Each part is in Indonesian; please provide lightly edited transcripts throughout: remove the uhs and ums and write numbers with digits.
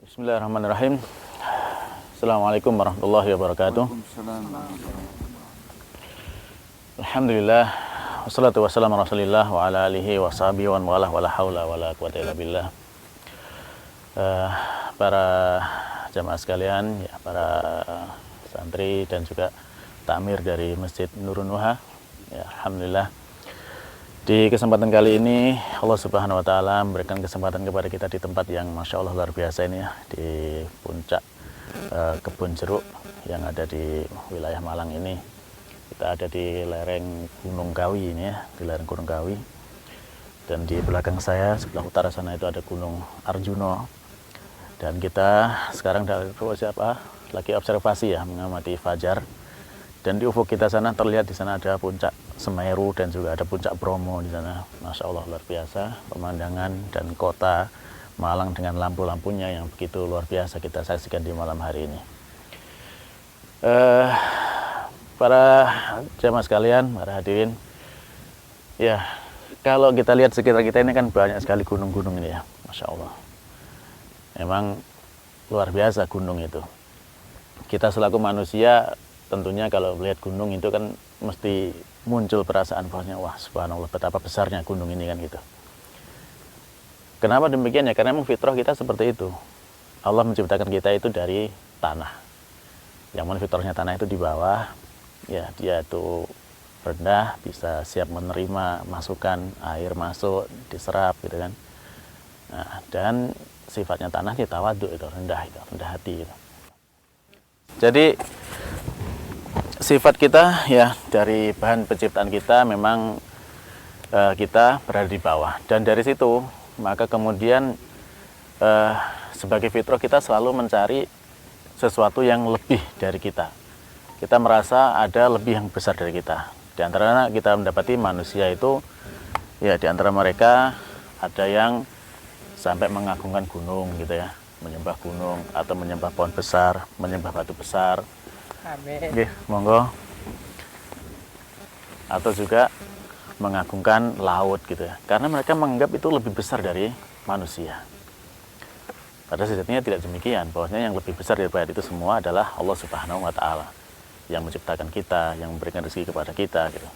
Bismillahirrahmanirrahim. Assalamualaikum warahmatullahi wabarakatuh. Alhamdulillah, wassalatu wassalamu ala rasulillah wa ala alihi wa sahbihi wa wala wala haula wala quwata illa billah. Para jamaah sekalian, ya, para santri dan juga takmir dari Masjid Nurun Nuha, ya, alhamdulillah. Di kesempatan kali ini Allah Subhanahu wa taala memberikan kesempatan kepada kita di tempat yang Masya Allah luar biasa ini, ya, di puncak kebun jeruk yang ada di wilayah Malang ini. Kita ada di lereng Gunung Kawi ini, ya, di lereng Gunung Kawi. Dan di belakang saya sebelah utara sana itu ada Gunung Arjuno. Dan kita sekarang lagi observasi, ya, mengamati fajar. Dan di ufuk kita sana terlihat di sana ada puncak Semeru dan juga ada puncak Bromo di sana. Masya Allah luar biasa pemandangan dan kota Malang dengan lampu-lampunya yang begitu luar biasa kita saksikan di malam hari ini. Para jamaah sekalian, para hadirin, ya, kalau kita lihat sekitar kita ini kan banyak sekali gunung-gunung ini, ya, Masya Allah. Memang luar biasa gunung itu. Kita selaku manusia tentunya kalau melihat gunung itu kan mesti muncul perasaan bahwasanya wah subhanallah betapa besarnya gunung ini kan gitu. Kenapa demikian, ya? Karena memang fitrah kita seperti itu. Allah menciptakan kita itu dari tanah. Yang mana fitrahnya tanah itu di bawah, ya, dia itu rendah, bisa siap menerima masukan, air masuk, diserap gitu kan. Nah, dan sifatnya tanah itu tawadhu, itu rendah hati gitu. Jadi sifat kita, ya, dari bahan penciptaan kita memang kita berada di bawah, dan dari situ maka kemudian sebagai fitrah kita selalu mencari sesuatu yang lebih dari kita. Kita merasa ada lebih yang besar dari kita. Di antara kita mendapati manusia itu, ya, di antara mereka ada yang sampai mengagungkan gunung gitu, ya, menyembah gunung atau menyembah pohon besar, menyembah batu besar. Amin. Oke, monggo. Atau juga mengagungkan laut gitu, ya. Karena mereka menganggap itu lebih besar dari manusia. Padahal sejatinya tidak demikian. Bahwasanya yang lebih besar daripada itu semua adalah Allah Subhanahu wa taala yang menciptakan kita, yang memberikan rezeki kepada kita gitu.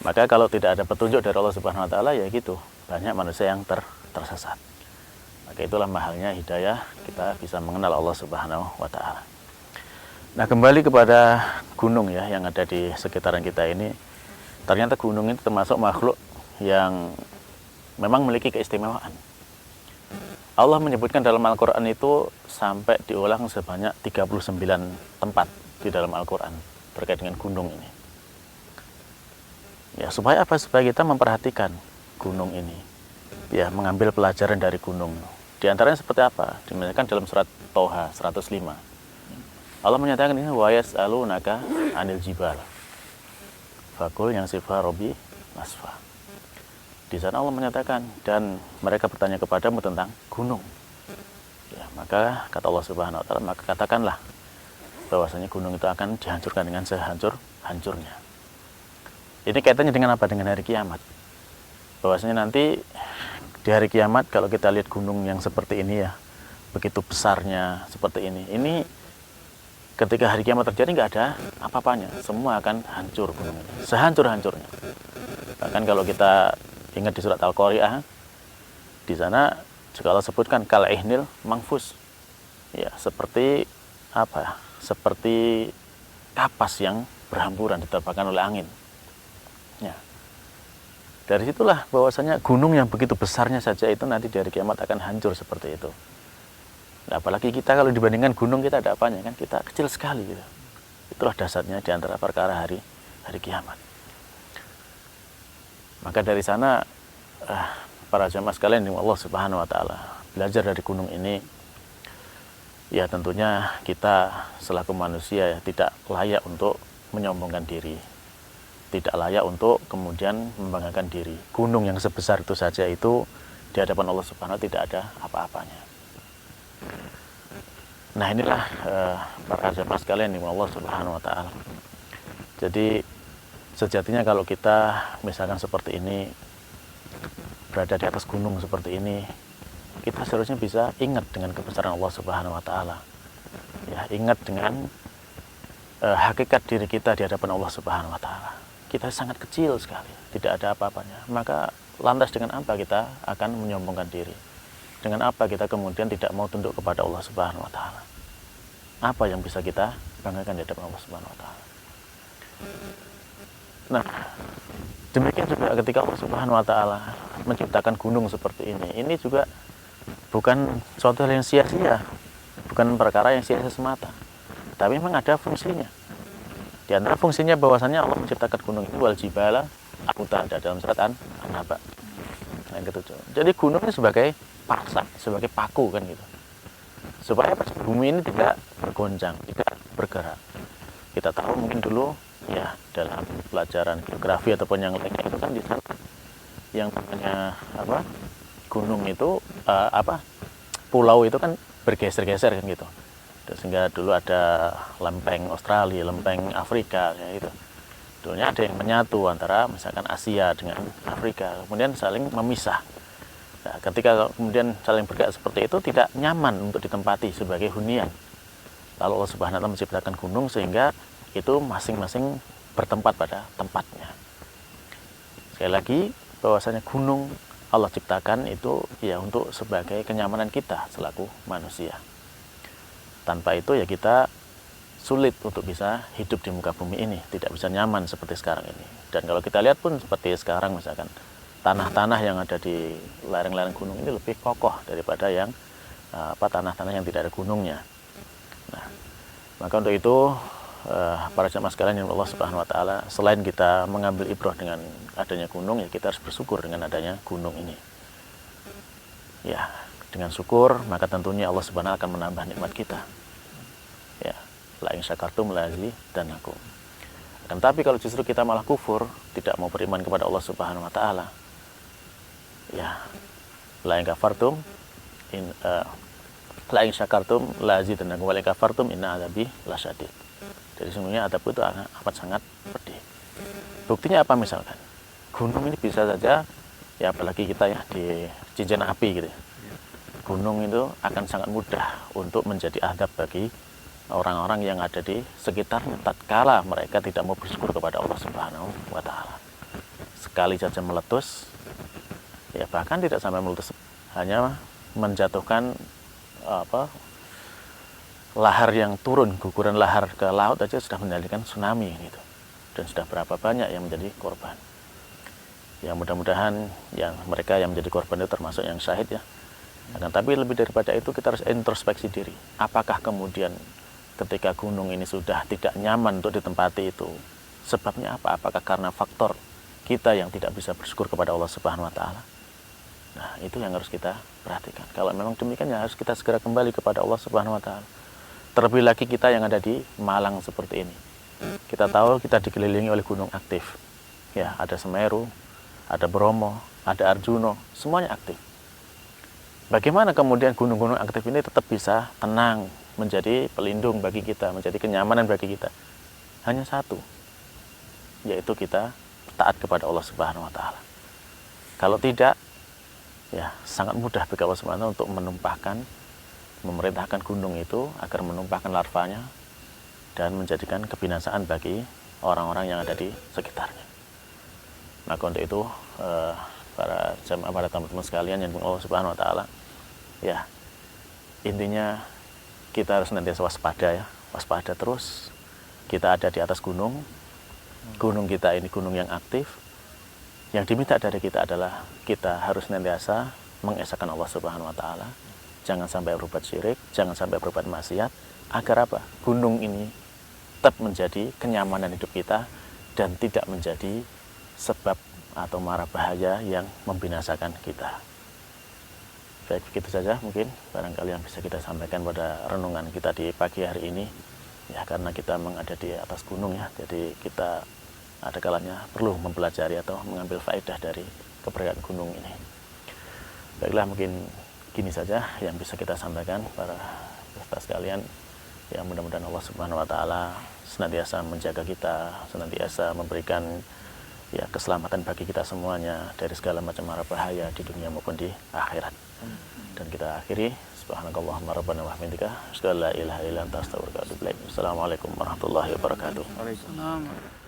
Maka kalau tidak ada petunjuk dari Allah Subhanahu wa taala, ya gitu, banyak manusia yang tersesat. Maka itulah mahalnya hidayah, kita bisa mengenal Allah Subhanahu wa taala. Nah, kembali kepada gunung, ya, yang ada di sekitaran kita ini. Ternyata gunung itu termasuk makhluk yang memang memiliki keistimewaan. Allah menyebutkan dalam Al-Quran itu sampai diulang sebanyak 39 tempat di dalam Al-Quran terkait dengan gunung ini. Ya, supaya apa? Supaya kita memperhatikan gunung ini, ya, mengambil pelajaran dari gunung. Di antaranya seperti apa? Dimaksudkan dalam surat Toha 105. Allah menyatakan ini wa yas'alunaka 'anil jibal. Fakul yang sifha robbi nasfa. Di sana Allah menyatakan, dan mereka bertanya kepadamu tentang gunung. Ya, maka kata Allah Subhanahu wa taala, maka katakanlah bahwasanya gunung itu akan dihancurkan dengan sehancur-hancurnya. Ini kaitannya dengan apa? Dengan hari kiamat. Bahwasanya nanti di hari kiamat kalau kita lihat gunung yang seperti ini, ya, begitu besarnya seperti ini. Ini ketika hari kiamat terjadi nggak ada apa-apanya, semua akan hancur gunung ini, sehancur-hancurnya. Bahkan kalau kita ingat di surat Al-Qari'ah, di sana juga Allah sebutkan kal ihnil mangfus, ya, seperti apa? Seperti kapas yang berhamburan diterbangkan oleh angin. Ya. Dari situlah bahwasanya gunung yang begitu besarnya saja itu nanti di hari kiamat akan hancur seperti itu. Nah, apalagi kita kalau dibandingkan gunung, kita ada apanya kan? Kita kecil sekali gitu. Itulah dasarnya di antara perkara hari kiamat. Maka dari sana para jamaah sekalian yang Allah Subhanahu wa taala, belajar dari gunung ini, ya, tentunya kita selaku manusia, ya, tidak layak untuk menyombongkan diri. Tidak layak untuk kemudian membanggakan diri. Gunung yang sebesar itu saja itu di hadapan Allah Subhanahu wa taala tidak ada apa-apanya. Nah, inilah para jamaah sekalian yang Allah Subhanahu wa taala. Jadi sejatinya kalau kita misalkan seperti ini, berada di atas gunung seperti ini, kita seharusnya bisa ingat dengan kebesaran Allah Subhanahu wa taala. Ya, ingat dengan hakikat diri kita di hadapan Allah Subhanahu wa taala. Kita sangat kecil sekali, tidak ada apa-apanya. Maka lantas dengan apa kita akan menyombongkan diri? Dengan apa kita kemudian tidak mau tunduk kepada Allah Subhanahu wa taala? Apa yang bisa kita banggakan di hadapan Allah Subhanahu wa taala? Nah, demikian juga ketika Allah Subhanahu wa taala menciptakan gunung seperti ini juga bukan suatu hal yang sia-sia, bukan perkara yang sia-sia semata, tapi memang ada fungsinya. Di antara fungsinya bahwasannya Allah menciptakan gunung itu wal jibala autada dalam surat An-Naba. Yang ketujuh. Jadi gunung ini sebagai pasak, sebagai paku kan gitu. Supaya bumi ini tidak bergoncang, tidak bergerak. Kita tahu mungkin dulu ya dalam pelajaran geografi ataupun yang lainnya itu kan di sana yang namanya apa? Gunung itu pulau itu kan bergeser-geser kan gitu. Sehingga dulu ada lempeng Australia, lempeng Afrika ya itu. Dulunya ada yang menyatu antara misalkan Asia dengan Afrika, kemudian saling memisah. Nah, ketika kemudian saling bergerak seperti itu tidak nyaman untuk ditempati sebagai hunian. Lalu Allah Subhanahu wa taala menciptakan gunung sehingga itu masing-masing bertempat pada tempatnya. Sekali lagi bahwasanya gunung Allah ciptakan itu ya untuk sebagai kenyamanan kita selaku manusia. Tanpa itu ya kita sulit untuk bisa hidup di muka bumi ini, tidak bisa nyaman seperti sekarang ini. Dan kalau kita lihat pun seperti sekarang misalkan tanah-tanah yang ada di lereng-lereng gunung ini lebih kokoh daripada yang tanah-tanah yang tidak ada gunungnya. Nah, maka untuk itu para jamaah sekalian yang Allah Subhanahu wa taala, selain kita mengambil ibrah dengan adanya gunung, ya kita harus bersyukur dengan adanya gunung ini. Ya, dengan syukur maka tentunya Allah Subhanahu wa taala akan menambah nikmat kita. Ya, la in syakartum la azidannakum. Dan tapi kalau justru kita malah kufur, tidak mau beriman kepada Allah Subhanahu wa taala, ya, la in kafartum la in syakartum la azidannakum wa la in kafartum inna adzabi lasyadid. Jadi sebenarnya adab itu amat sangat pedih. Buktinya apa misalkan? Gunung ini bisa saja ya apalagi kita ya di cincin api gitu ya. Gunung itu akan sangat mudah untuk menjadi adab bagi orang-orang yang ada di sekitarnya tatkala mereka tidak mau bersyukur kepada Allah Subhanahu wa taala. Sekali saja meletus, ya bahkan tidak sampai meletus, hanya menjatuhkan lahar yang turun, guguran lahar ke laut aja sudah menjadikan tsunami gitu. Dan sudah berapa banyak yang menjadi korban. Ya mudah-mudahan yang mereka yang menjadi korban itu termasuk yang syahid ya. Akan tapi lebih daripada itu kita harus introspeksi diri. Apakah kemudian ketika gunung ini sudah tidak nyaman untuk ditempati itu, sebabnya apa? Apakah karena faktor kita yang tidak bisa bersyukur kepada Allah Subhanahu wa taala? Nah, itu yang harus kita perhatikan. Kalau memang demikian ya harus kita segera kembali kepada Allah Subhanahu wa taala. Terlebih lagi kita yang ada di Malang seperti ini. Kita tahu kita dikelilingi oleh gunung aktif. Ya, ada Semeru, ada Bromo, ada Arjuno, semuanya aktif. Bagaimana kemudian gunung-gunung aktif ini tetap bisa tenang, menjadi pelindung bagi kita, menjadi kenyamanan bagi kita? Hanya satu, yaitu kita taat kepada Allah Subhanahu wa taala. Kalau tidak, ya sangat mudah bagi Allah Subhanahu wa taala untuk memerintahkan gunung itu agar menumpahkan larvanya dan menjadikan kebinasaan bagi orang-orang yang ada di sekitarnya. Maka untuk itu para jamaah, para teman-teman sekalian yang Allah Subhanahu wa taala, ya intinya kita harus nanti waspada ya, waspada terus. Kita ada di atas gunung, gunung kita ini gunung yang aktif. Yang diminta dari kita adalah kita harus nantiasa mengesahkan Allah Subhanahu wa taala. Jangan sampai berbuat syirik, jangan sampai berbuat maksiat, agar apa? Gunung ini tetap menjadi kenyamanan hidup kita dan tidak menjadi sebab atau mara bahaya yang membinasakan kita. Baik, begitu saja mungkin barangkali yang bisa kita sampaikan pada renungan kita di pagi hari ini. Ya, karena kita memang ada di atas gunung ya, jadi kita ada kalanya perlu mempelajari atau mengambil faedah dari keberadaan gunung ini. Baiklah, mungkin gini saja yang bisa kita sampaikan para peserta sekalian. Ya, mudah-mudahan Allah Subhanahu wa taala senantiasa menjaga kita, senantiasa memberikan ya keselamatan bagi kita semuanya dari segala macam mara bahaya di dunia maupun di akhirat. Dan kita akhiri, subhanakallahumma rabbana wa bihamdika asyhadu an la ilaha illa anta astaghfiruka wa atubu ilaik. Assalamualaikum warahmatullahi wabarakatuh. Waalaikumsalam.